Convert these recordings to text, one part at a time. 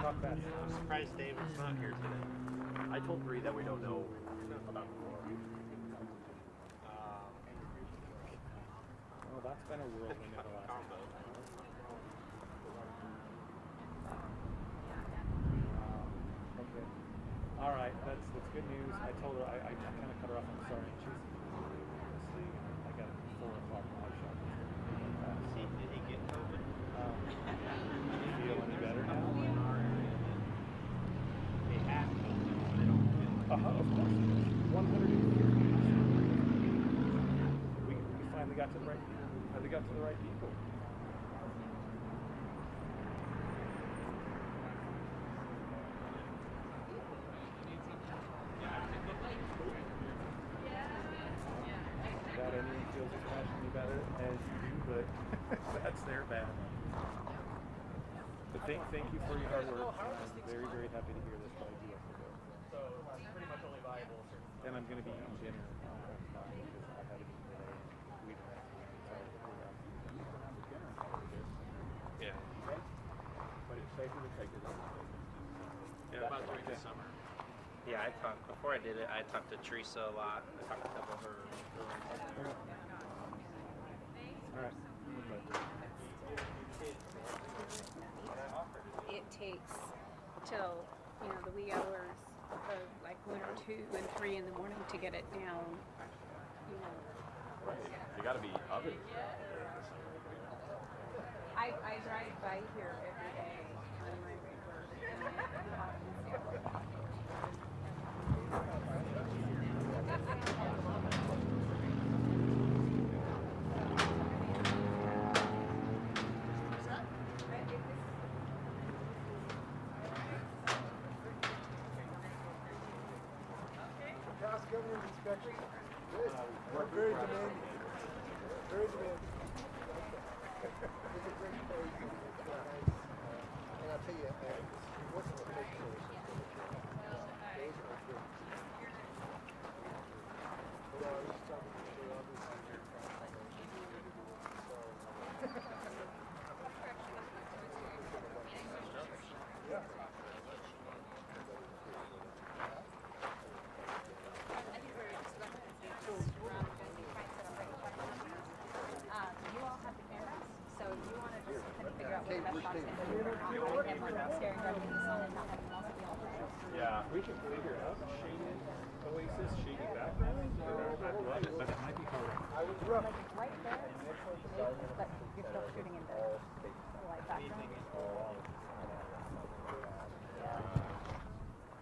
talk fast. I'm surprised David's not here today. I told Bree that we don't know about the floor. Well, that's been a whirlwind in the last combo. Okay. All right, that's good news. I told her I kind of cut her off. I'm sorry. She's Inslee. I got a 4 o'clock live shot. Did he get COVID? Do you feel any better now? They have COVID. They don't feel like Of course. 150. We finally got to the right people. Finally got to the right people. Not anyone feels as passionately about it as you do, but that's their bad. But thank you for your hard work. I'm very, very happy to hear this, but I do have to go. so it's pretty much only viable. And I'm going to be eating dinner because I had a meeting today and we don't have to. Yeah. But it's safer to take it. Yeah, about during the summer. Yeah, before I did it, I talked to Teresa a lot. I talked to a couple of her girls. All right. It takes till, the wee hours of like 1 or 2 and 3 in the morning to get it down, You got to be oven. I drive by here every day on my way to work. Government inspection. Good. We're very demanding. Very demanding. It's a great place. And I'll tell you, working with big stores, those are good. Well, I was talking to the obviously. Yeah. You all have the cameras, so you want to just kind of figure out what the best shot is going to be. Staring right into the sun and not having them also be all around. Yeah. We can figure it out. Shady oasis, shady background. I love it, but it might be hard. I was rough. Like it's right there, but you're still shooting in the light background.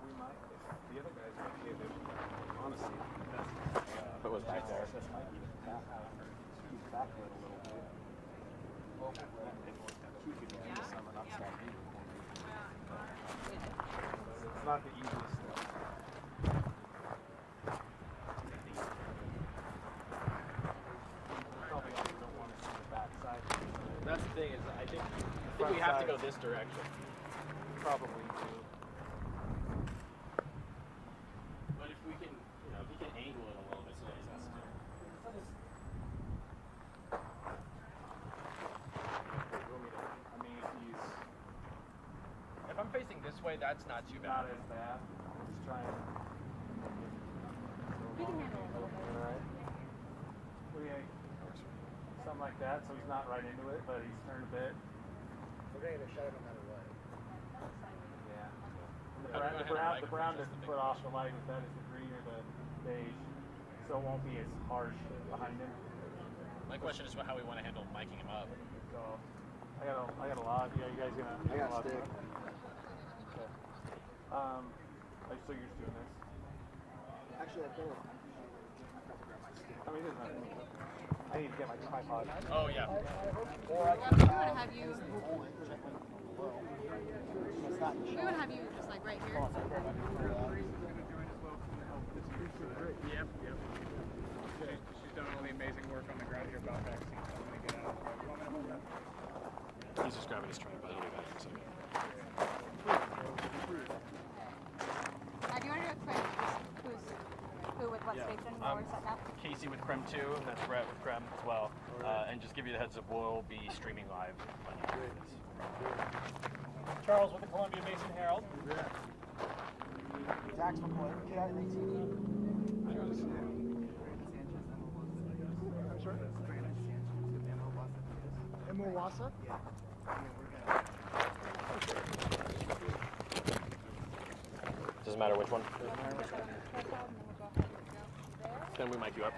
We might, if the other guys might be able to, honestly, if it was back there, this might be back a little bit. Keep it in the summer, not start here. It's not the easiest thing. Probably also don't want to see the back side. That's the thing is, I think we have to go this direction. Probably too. But if we can, if we can angle it a little bit so it's necessary. If I'm facing this way, that's not too Not bad. as bad. Just trying. You can handle it a little bit. Alright. Something like that, so he's not right into it, but he's turned a bit. We're going to get a shot no matter what. Yeah. The brown doesn't put off the light as bad as the green or the beige, so it won't be as harsh behind him. My question is how we want to handle miking him up. So I got a lot. Yeah, you guys gonna? I got a stick. Okay. So you're just doing this? Actually, I don't. I mean, there's nothing. I need to get my tripod. Oh yeah. We want to have you. We want to have you just like right here. Yep. She's done all the amazing work on the ground here about vaccines. I'm going to get out. He's just grabbing his tripod. He'll be back in a second. Do you want to explain who with what station or setting up? Casey with Creme 2, and that's Brett with Creme as well. And just give you the heads up, we'll be streaming live on YouTube. Charles with the Columbia Basin Herald. Tax McCoy. Get out of 18. I'm sorry? In Moawassa? Doesn't matter which one. Then we mic you up.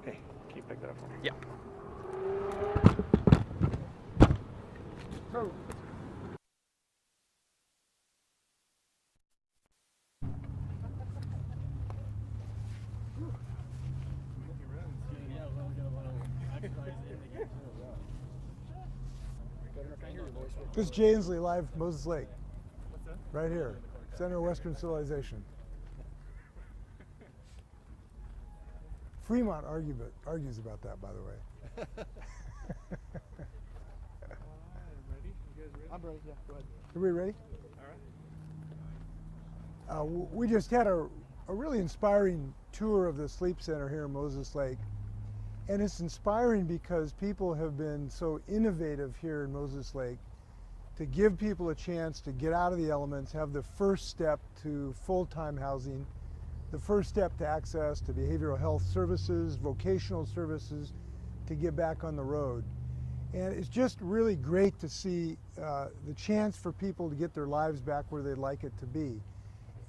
Hey, can you pick that up for me? Yeah. This is Jay Inslee live from Moses Lake. What's that? Right here, Center of Western Civilization. Fremont argues about that, by the way. Ready? You guys ready? I'm ready, yeah, go ahead. Everybody ready? All right. We just had a really inspiring tour of the sleep center here in Moses Lake. And it's inspiring because people have been so innovative here in Moses Lake to give people a chance to get out of the elements, have the first step to full-time housing, the first step to access to behavioral health services, vocational services, to get back on the road. And it's just really great to see the chance for people to get their lives back where they'd like it to be.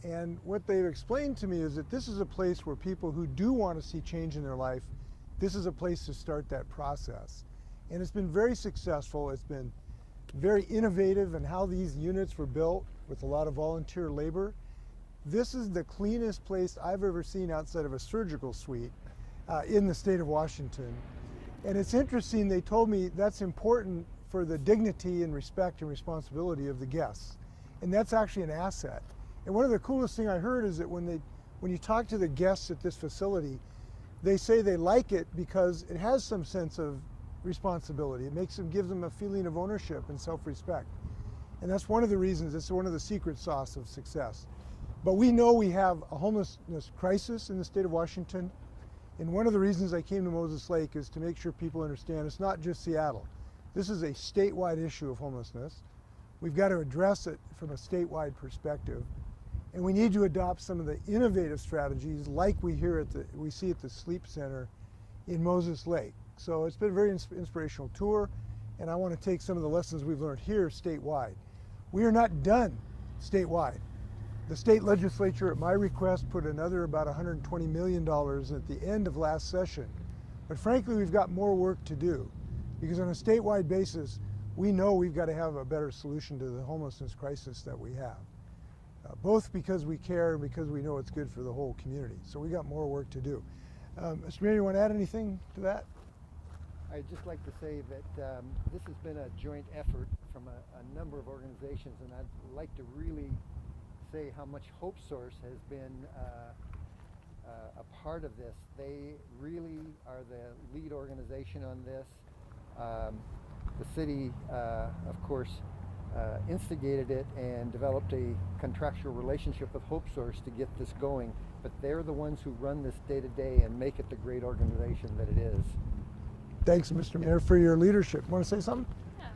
And what they've explained to me is that this is a place where people who do want to see change in their life, this is a place to start that process. And it's been very successful. It's been very innovative in how these units were built with a lot of volunteer labor. This is the cleanest place I've ever seen outside of a surgical suite in the state of Washington. And it's interesting, they told me that's important for the dignity and respect and responsibility of the guests. And that's actually an asset. And one of the coolest things I heard is that when you talk to the guests at this facility, they say they like it because it has some sense of responsibility. It gives them a feeling of ownership and self-respect. And that's one of the reasons, it's one of the secret sauce of success. But we know we have a homelessness crisis in the state of Washington. And one of the reasons I came to Moses Lake is to make sure people understand it's not just Seattle. This is a statewide issue of homelessness. We've got to address it from a statewide perspective. And we need to adopt some of the innovative strategies like we see at the Sleep Center in Moses Lake. So it's been a very inspirational tour, and I want to take some of the lessons we've learned here statewide. We are not done statewide. The state legislature, at my request, put another about $120 million at the end of last session. But frankly, we've got more work to do, because on a statewide basis, we know we've got to have a better solution to the homelessness crisis that we have. Both because we care and because we know it's good for the whole community. So we got more work to do. Mr. Mayor, you want to add anything to that? I'd just like to say that this has been a joint effort from a number of organizations, and I'd like to really say how much Hope Source has been a part of this. They really are the lead organization on this. The city, of course, instigated it and developed a contractual relationship with Hope Source to get this going, but they're the ones who run this day to day and make it the great organization that it is. Thanks, Mr. Mayor, for your leadership. Want to say something? Yeah.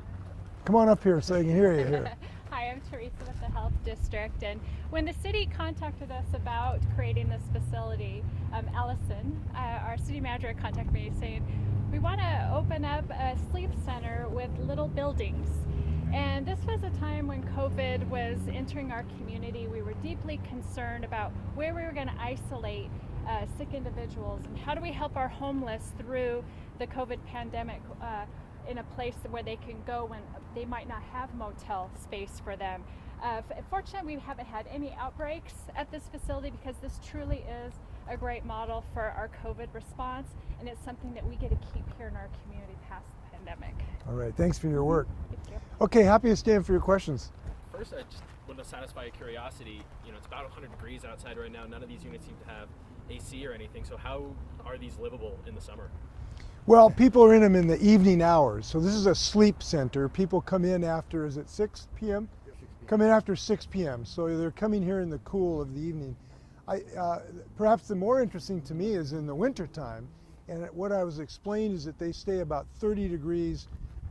Come on up here so I can hear you here. Hi, I'm Teresa with the Health District, and when the city contacted us about creating this facility, Allison, our city manager, contacted me saying, we want to open up a sleep center with little buildings. And this was a time when COVID was entering our community. We were deeply concerned about where we were going to isolate sick individuals and how do we help our homeless through the COVID pandemic in a place where they can go when they might not have motel space for them. Fortunately, we haven't had any outbreaks at this facility because this truly is a great model for our COVID response, and it's something that we get to keep here in our community past the pandemic. All right, thanks for your work. Thank you. Okay, happy to stand for your questions. First, I just want to satisfy a curiosity. You know, it's about 100 degrees outside right now. None of these units seem to have AC or anything. So how are these livable in the summer? Well, people are in them in the evening hours. So this is a sleep center. People come in after, is it 6 p.m.? Come in after 6 p.m. So they're coming here in the cool of the evening. Perhaps the more interesting to me is in the wintertime, and what I was explained is that they stay about 30 degrees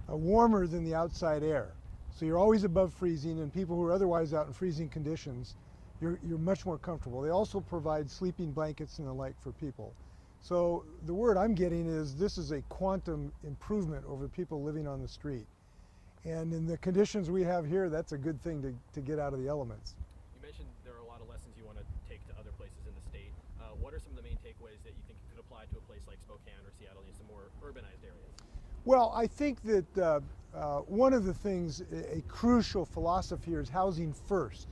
warmer than the outside air. So you're always above freezing, and people who are otherwise out in freezing conditions, you're much more comfortable. They also provide sleeping blankets and the like for people. So the word I'm getting is this is a quantum improvement over people living on the street. And in the conditions we have here, that's a good thing to get out of the elements. You mentioned there are a lot of lessons you want to take to other places in the state. What are some of the main takeaways that you think could apply to a place like Spokane or Seattle, just some more urbanized areas? Well, I think that one of the things, a crucial philosophy here is housing first.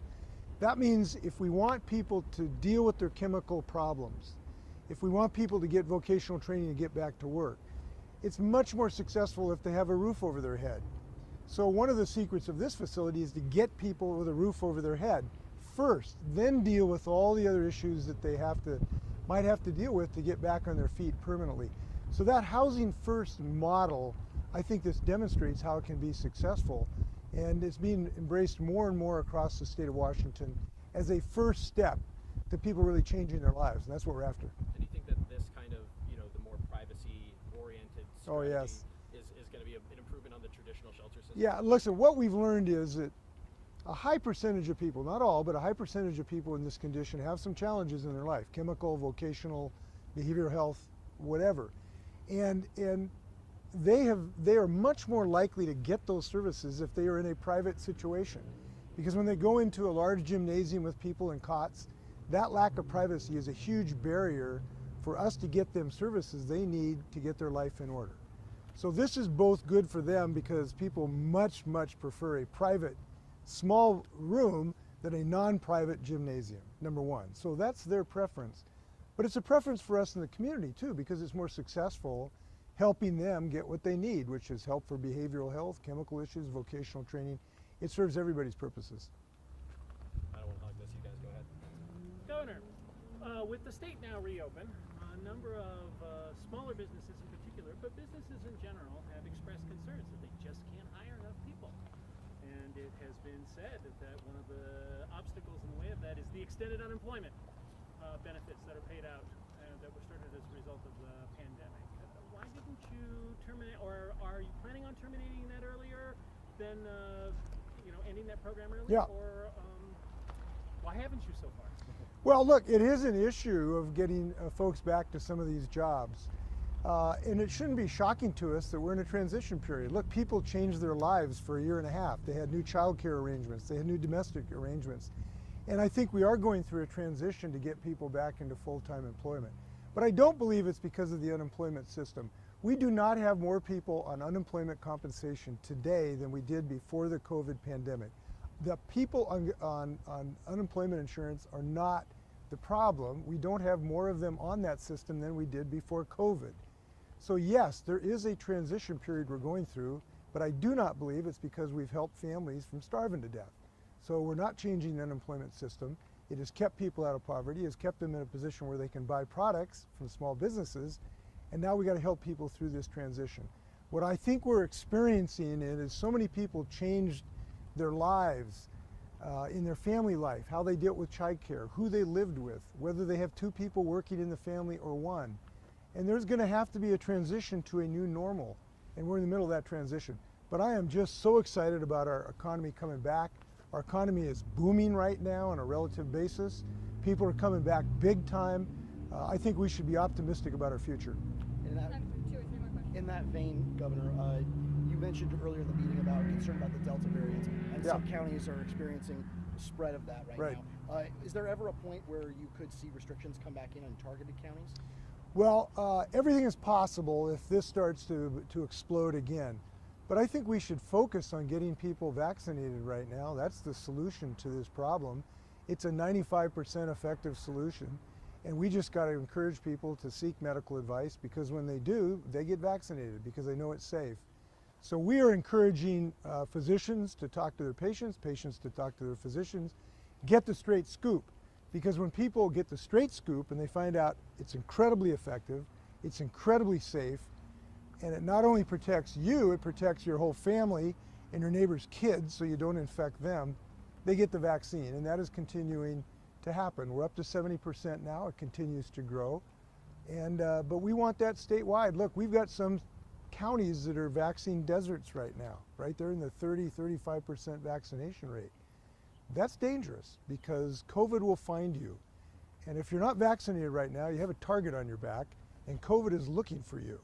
That means if we want people to deal with their chemical problems, if we want people to get vocational training and get back to work, it's much more successful if they have a roof over their head. So one of the secrets of this facility is to get people with a roof over their head first, then deal with all the other issues that they might have to deal with to get back on their feet permanently. So that housing first model, I think this demonstrates how it can be successful, and it's being embraced more and more across the state of Washington as a first step to people really changing their lives, and that's what we're after. And do you think that this kind of, the more privacy-oriented strategy yes. is going to be an improvement on the traditional shelter system? Yeah, listen, what we've learned is that a high percentage of people, not all, but a high percentage of people in this condition have some challenges in their life, chemical, vocational, behavioral health, whatever. And they are much more likely to get those services if they are in a private situation. Because when they go into a large gymnasium with people in cots, that lack of privacy is a huge barrier for us to get them services they need to get their life in order. So this is both good for them because people much prefer a private small room than a non-private gymnasium, number one. So that's their preference. But it's a preference for us in the community too, because it's more successful helping them get what they need, which is help for behavioral health, chemical issues, vocational training. It serves everybody's purposes. I don't want to hog this, you guys go ahead. Governor, with the state now reopened, a number of smaller businesses in particular, but businesses in general have expressed concerns that they just can't hire enough people. And it has been said that one of the obstacles in the way of that is the extended unemployment benefits that are paid out that were started as a result of the pandemic. Why didn't you terminate, or are you planning on terminating that earlier than ending that program earlier? Yeah. Or why haven't you so far? Well, look, it is an issue of getting folks back to some of these jobs. And it shouldn't be shocking to us that we're in a transition period. Look, people changed their lives for a year and a half. They had new child care arrangements. They had new domestic arrangements. And I think we are going through a transition to get people back into full-time employment. But I don't believe it's because of the unemployment system. We do not have more people on unemployment compensation today than we did before the COVID pandemic. The people on unemployment insurance are not the problem. We don't have more of them on that system than we did before COVID. So yes, there is a transition period we're going through, but I do not believe it's because we've helped families from starving to death. So we're not changing the unemployment system. It has kept people out of poverty, has kept them in a position where they can buy products from small businesses, and now we got to help people through this transition. What I think we're experiencing is so many people changed their lives in their family life, how they dealt with child care, who they lived with, whether they have two people working in the family or one. And there's going to have to be a transition to a new normal, and we're in the middle of that transition. But I am just so excited about our economy coming back. Our economy is booming right now on a relative basis. People are coming back big time. I think we should be optimistic about our future. In that vein, Governor, you mentioned earlier in the meeting about concern about the Delta variant, and some counties are experiencing the spread of that right now. Is there ever a point where you could see restrictions come back in on targeted counties? Well, everything is possible if this starts to explode again. But I think we should focus on getting people vaccinated right now. That's the solution to this problem. It's a 95% effective solution. And we just got to encourage people to seek medical advice, because when they do, they get vaccinated because they know it's safe. So we are encouraging physicians to talk to their patients, patients to talk to their physicians, get the straight scoop. Because when people get the straight scoop and they find out it's incredibly effective, it's incredibly safe, and it not only protects you, it protects your whole family and your neighbor's kids so you don't infect them, they get the vaccine. And that is continuing to happen. We're up to 70% now. It continues to grow. And, but we want that statewide. Look, we've got some counties that are vaccine deserts right now, right? They're in the 30-35% vaccination rate. That's dangerous because COVID will find you. And if you're not vaccinated right now, you have a target on your back, and COVID is looking for you.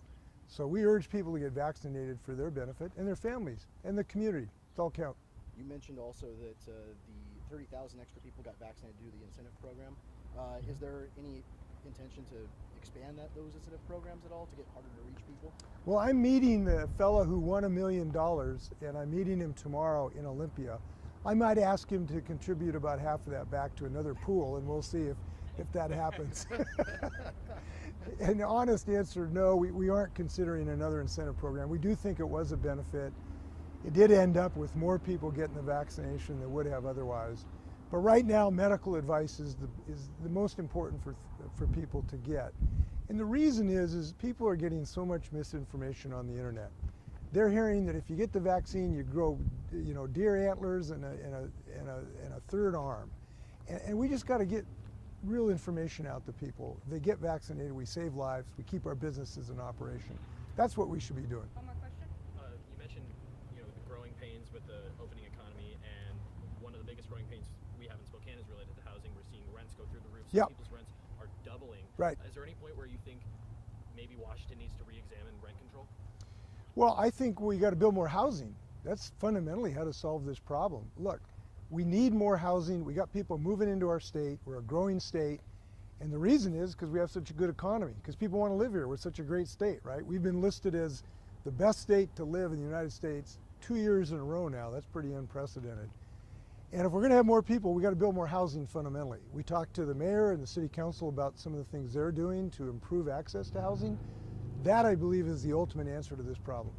So we urge people to get vaccinated for their benefit and their families and the community. It's all count. You mentioned also that the 30,000 extra people got vaccinated due to the incentive program. Is there any intention to expand those incentive programs at all to get harder to reach people? Well, I'm meeting the fellow who won $1 million, and I'm meeting him tomorrow in Olympia. I might ask him to contribute about half of that back to another pool, and we'll see if that happens. An honest answer, no, we aren't considering another incentive program. We do think it was a benefit. It did end up with more people getting the vaccination than would have otherwise. But right now, medical advice is the most important for people to get. And the reason is people are getting so much misinformation on the internet. They're hearing that if you get the vaccine, you grow, deer antlers and a third arm. And we just got to get real information out to people. If they get vaccinated, we save lives, we keep our businesses in operation. That's what we should be doing. One more question? You mentioned, the growing pains with the opening economy, and one of the biggest growing pains we have in Spokane is related to housing. We're seeing rents go through the roof. Some people's rents are doubling. Right. Is there any point where you think maybe Washington needs to re-examine rent control? Well, I think we got to build more housing. That's fundamentally how to solve this problem. Look, we need more housing. We got people moving into our state. We're a growing state. And the reason is because we have such a good economy, because people want to live here. We're such a great state, right? We've been listed as the best state to live in the United States 2 years in a row now. That's pretty unprecedented. And if we're going to have more people, we got to build more housing fundamentally. We talked to the mayor and the city council about some of the things they're doing to improve access to housing. That, I believe, is the ultimate answer to this problem.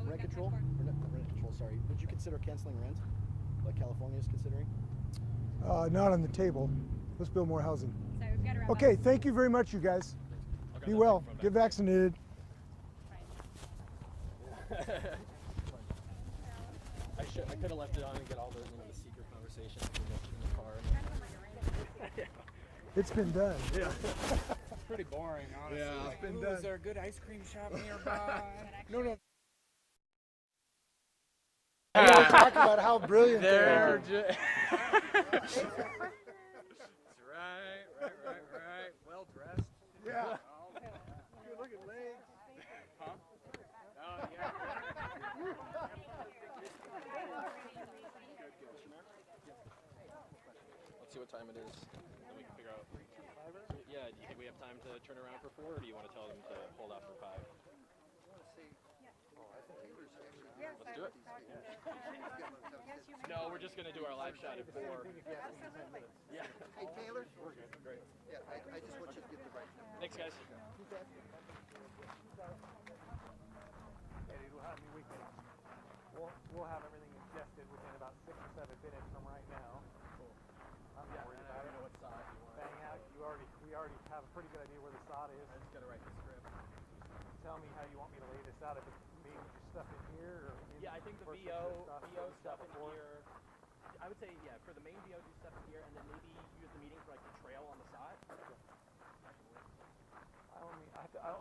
Rent control? Rent control, sorry. Would you consider canceling rent, like California is considering? Not on the table. Let's build more housing. So we've got to wrap Okay, up. thank you very much, you guys. Be well. Get vaccinated. I could have left it on and get all the secret conversation in the car. It's been done. Yeah. Pretty boring, honestly. Yeah, it's been Ooh, done. is there a good ice cream shop nearby? No. Talk about how brilliant they are. That's right. Well dressed. Yeah. Good looking legs. Huh? Oh, yeah. Let's see what time it is. Then we can figure out. Yeah, do you think we have time to turn around for 4, or do you want to tell them to hold off for 5? Let's do it. No, we're just going to do our live shot at 4. Absolutely. Yeah. Hey, Taylor? We're good. Great. Yeah, I just want you to get the right number. Thanks, guys. Eddie, we'll have me weekend. We'll have everything ingested within about 6 or 7 minutes from right now. Cool. I'm not worried about it. Know what side you want. Bang out. We already have a pretty good idea where the sod is. I just got to write the script. Tell me how you want me to lay this out. If it's maybe just stuff in here, or Yeah, I think the versus VO stuff in before. here. I would say, yeah, for the main VO, do stuff in here, and then maybe use the meeting for like the trail on the side. I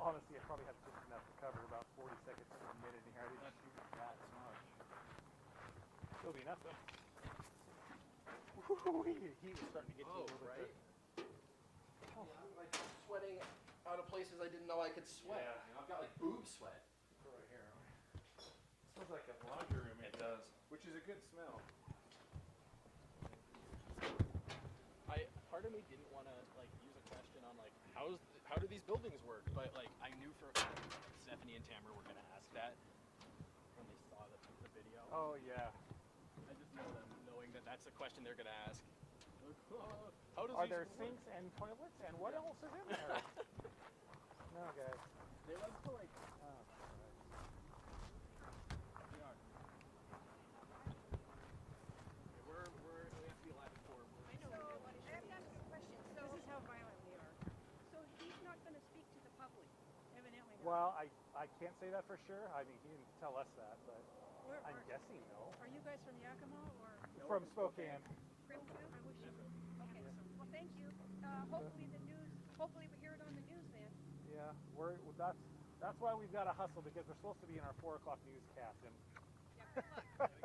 honestly, I probably have just enough to cover about 40 seconds to a minute in here. I didn't shoot that much. Still be enough though. He was starting to get you a little bit. I'm like sweating out of places I didn't know I could sweat. Yeah. I've got like boob sweat. Right here. Smells like a laundry room. It does. Which is a good smell. Part of me didn't want to like use a question on like how do these buildings work, but like I knew for a fact Stephanie and Tamara were going to ask that when they saw the video. Oh yeah. I just know them knowing that that's a question they're going to ask. Are there sinks and toilets and what else is in there? No, guys. They like to like. We have to be live at 4. I know. I've got a question. So this is how violent we are. So he's not going to speak to the public, evidently. Well, I can't say that for sure. I mean, he didn't tell us that, but I'm guessing no. Are you guys from Yakima or? From Spokane. Springfield? I wish you. Okay. hopefully the news. Hopefully we hear it on the news, man. Yeah, that's why we've got to hustle, because we're supposed to be in our 4 o'clock newscast. And Yeah, good luck.